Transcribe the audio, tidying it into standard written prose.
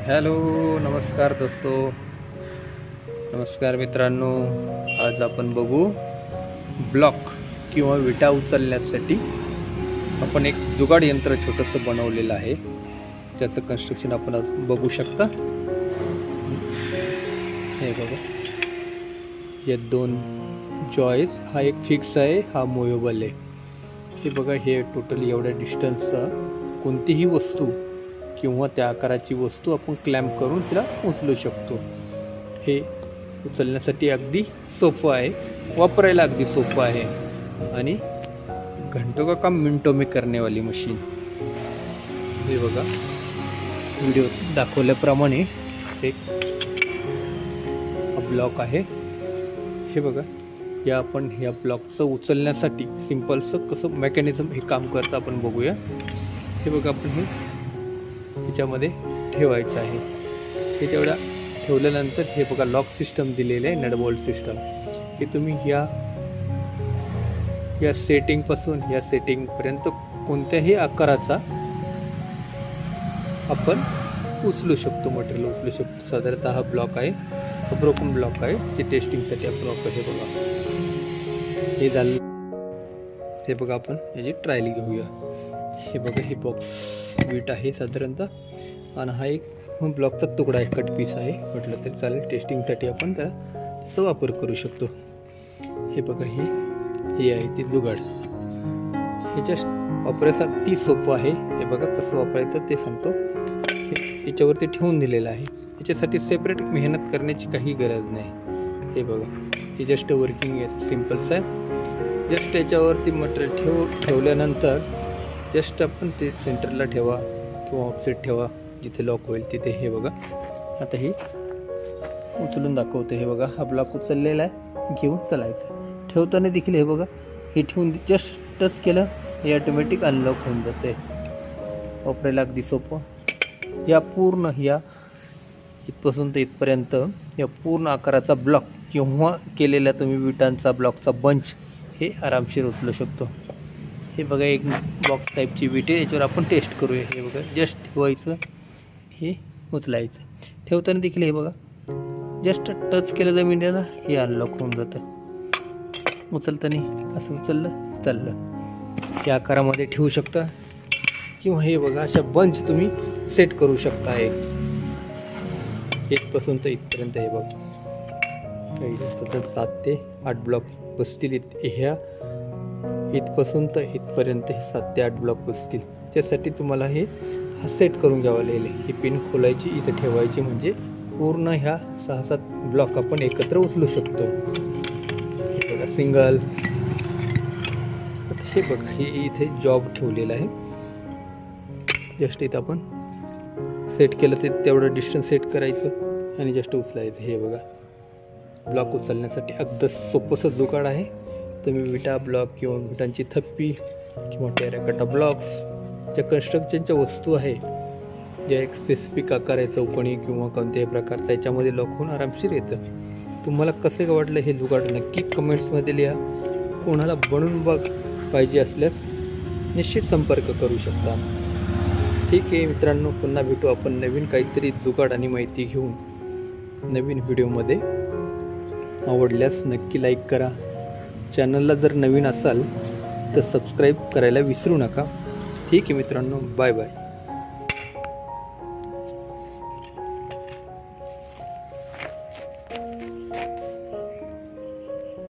Hello, नमस्कार दोस्तों, नमस्कार मित्रांनो. आज आपण बघू ब्लॉक किंवा विटा उचलण्यासाठी आपण एक जुगाड यंत्र छोटंसं बनवलेलं आहे. त्याचं कन्स्ट्रक्शन आपण बघू शकता. हे बघा, या दोन जॉईज, हा एक फिक्स आहे, हा मूवेबल आहे. हे बघा, हे टोटली एवढ्या डिस्टन्सचा कोणतीही वस्तू किंवा त्या आकाराची वस्तू आपण क्लॅम्प करून तिला उचलू शकतो. हे उचलण्यासाठी अगदी सोपं आहे, वापरायला अगदी सोपं आहे आणि घंटों का काम मिनटों में करने वाली मशीन. हे बघा, व्हिडिओ दाखवल्याप्रमाणे एक ब्लॉक आहे. हे बघा, आपण या ब्लॉकचं उचलण्यासाठी सिंपलचं कसं मेकॅनिझम हे काम करतं आपण बघूया. हे बघा, आपण हे ह्याच्यामध्ये ठेवायचं आहे. हे तेवढा ठेवल्यानंतर हे बघा, लॉक सिस्टम दिलेलं आहे, नट बोल्ट सिस्टम. हे तुम्ही या सेटिंगपासून या सेटिंगपर्यंत कोणत्याही आकाराचा आपण उचलू शकतो, मटेरियल उचलू शकतो. साधारणतः हा ब्लॉक आहे, हा ब्रोकन ब्लॉक आहे, ते टेस्टिंगसाठी आपण वापरतो. हे बघा, हे झालं. हे बघा, आपण याची ट्रायल घेऊया. हे बघा, ही बॉक्स वीट आहे साधारणतः, आणि हा एक ब्लॉकचा तुकडा आहे, कट पीस आहे म्हटलं तरी चालेल. टेस्टिंगसाठी आपण त्याचा वापर करू शकतो. हे बघा, हे आहे ती जुगाड. हे जस्ट वापरायचं अगदी सोपं आहे. हे बघा कसं वापरायचं ते सांगतो. याच्यावरती ठेवून दिलेलं आहे, याच्यासाठी सेपरेट मेहनत करण्याची काही गरज नाही. हे बघा, हे जस्ट वर्किंग आहे, सिम्पल्स आहे. जस्ट याच्यावरती मटेरियल ठेवल्यानंतर जस्ट आपण ते सेंटरला ठेवा किंवा ऑफसेट ठेवा, जिथे लॉक होईल तिथे. हे बघा, आता हे उचलून दाखवते. हे बघा, हा ब्लॉक उचललेला आहे, घेऊन चालायचं. ठेवताना देखील हे बघा, हे ठेवून जस्ट टच केलं, हे ऑटोमॅटिक अनलॉक होऊन जाते. वापरायला अगदी सोपं. या पूर्ण इथपासून तर इथपर्यंत या पूर्ण आकाराचा ब्लॉक किंवा केलेला तुम्ही विटांचा ब्लॉकचा बंच हे आरामशीर उचलू शकतो. हे बघा, एक बॉक्स टाईपची विट आहे, याच्यावर आपण टेस्ट करूया. हे बघा, जस्ट ठेवायचं, हे उचलायचं. ठेवताना देखील हे बघा, जस्ट टच केलं जमिनीला, हे अनलॉक होऊन जातं. उचलताना असं उचललं, चाललं. या आकारामध्ये ठेवू शकता किंवा हे बघा, अशा बंच तुम्ही सेट करू शकता. इथपासून तर इथपर्यंत हे बघा, सतत 7 ते 8 ब्लॉक बसतील. ह्या इथपासून तर इथपर्यंत हे 7 ते 8 ब्लॉक बसतील. त्यासाठी तुम्हाला हा सेट करून घ्यावा लागेल. ही पिन खोलायची, इथं ठेवायची, म्हणजे पूर्ण ह्या 6-7 ब्लॉक आपण एकत्र उचलू शकतो. हे बघा, सिंगल. हे बघा, हे इथे जॉब ठेवलेला आहे. जस्ट इथं आपण सेट केलं, ते तेवढं डिस्टन्स सेट करायचं आणि जस्ट उचलायचं. हे बघा, ब्लॉक उचलण्यासाठी अगदी सोपंसं जुगाड आहे. तुम्ही विटा ब्लॉक किंवा विटांची थप्पी किंवा टेराकोटा ब्लॉक्स, ज्या कन्स्ट्रक्शनच्या वस्तू आहे, ज्या एक स्पेसिफिक आकार आहे, चौकोनी किंवा कोणत्याही प्रकारचा, याच्यामध्ये लॉक होऊन आरामशीर येतं. तुम्हाला कसं वाटलं हे जुगाड नक्की कमेंट्समध्ये लिहा. कोणाला बनवून पाहिजे असल्यास निश्चित संपर्क करू शकता. ठीक आहे मित्रांनो, पुन्हा भेटू आपण नवीन काहीतरी जुगाड आणि माहिती घेऊन नवीन व्हिडिओमध्ये. आवडल्यास नक्की लाईक करा. चॅनलला जर नवीन असाल तर सबस्क्राईब करायला विसरू नका. ठीक आहे मित्रांनो, बाय बाय.